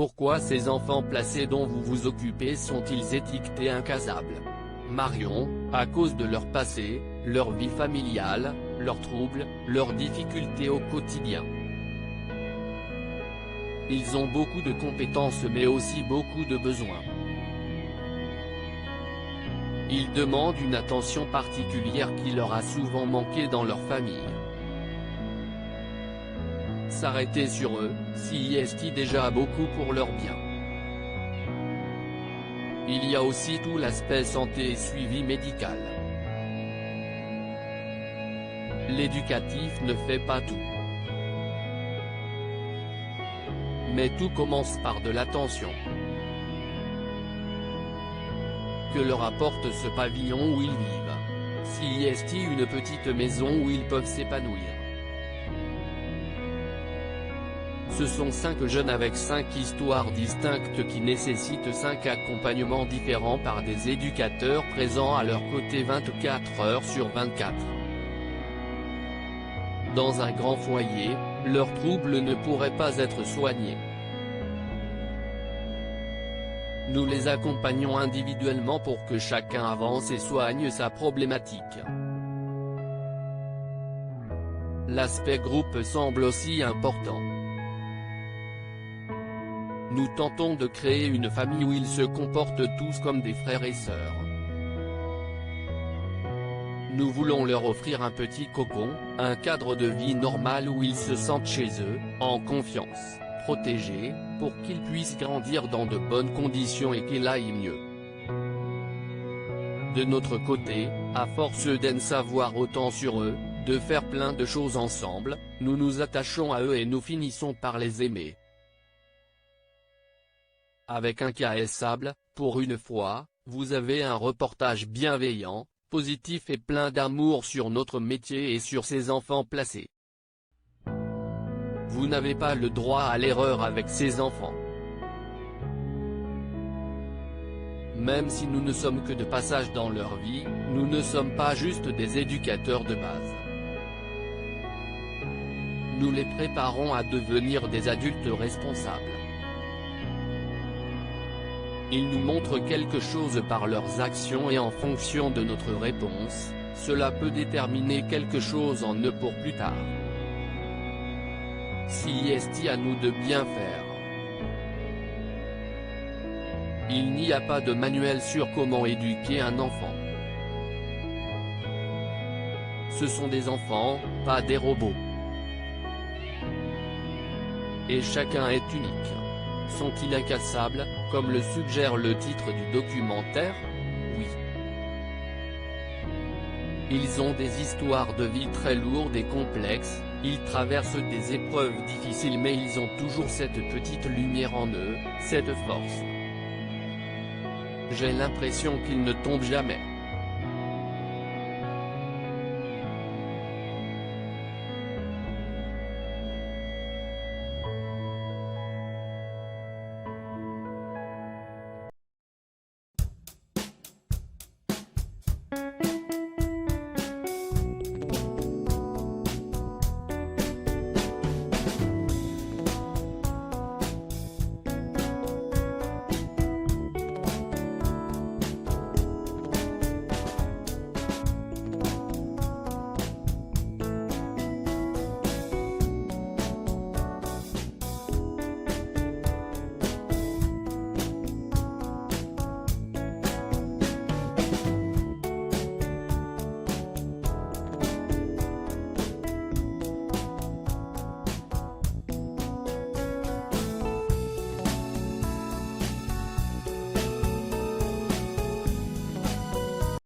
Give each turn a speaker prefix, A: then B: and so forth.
A: Pourquoi ces enfants placés dont vous vous occupez sont-ils étiquetés incasables? Marion, à cause de leur passé, leur vie familiale, leurs troubles, leurs difficultés au quotidien. Ils ont beaucoup de compétences mais aussi beaucoup de besoins. Ils demandent une attention particulière qui leur a souvent manqué dans leur famille. S'arrêter sur eux, c'est déjà beaucoup pour leur bien. Il y a aussi tout l'aspect santé et suivi médical. L'éducatif ne fait pas tout. Mais tout commence par de l'attention. Que leur apporte ce pavillon où ils vivent? C'est une petite maison où ils peuvent s'épanouir. Ce sont 5 jeunes avec 5 histoires distinctes qui nécessitent 5 accompagnements différents par des éducateurs présents à leur côté 24 heures sur 24. Dans un grand foyer, leurs troubles ne pourraient pas être soignés. Nous les accompagnons individuellement pour que chacun avance et soigne sa problématique. L'aspect groupe semble aussi important. Nous tentons de créer une famille où ils se comportent tous comme des frères et sœurs. Nous voulons leur offrir un petit cocon, un cadre de vie normal où ils se sentent chez eux, en confiance, protégés, pour qu'ils puissent grandir dans de bonnes conditions et qu'ils aillent mieux. De notre côté, à force d'en savoir autant sur eux, de faire plein de choses ensemble, nous nous attachons à eux et nous finissons par les aimer. Avec Incassable, pour une fois, vous avez un reportage bienveillant, positif et plein d'amour sur notre métier et sur ces enfants placés. Vous n'avez pas le droit à l'erreur avec ces enfants. Même si nous ne sommes que de passage dans leur vie, nous ne sommes pas juste des éducateurs de base. Nous les préparons à devenir des adultes responsables. Ils nous montrent quelque chose par leurs actions et en fonction de notre réponse, cela peut déterminer quelque chose en eux pour plus tard. C'est à nous de bien faire. Il n'y a pas de manuel sur comment éduquer un enfant. Ce sont des enfants, pas des robots. Et chacun est unique. Sont-ils incassables, comme le suggère le titre du documentaire? Oui. Ils ont des histoires de vie très lourdes et complexes, ils traversent des épreuves difficiles mais ils ont toujours cette petite lumière en eux, cette force. J'ai l'impression qu'ils ne tombent jamais.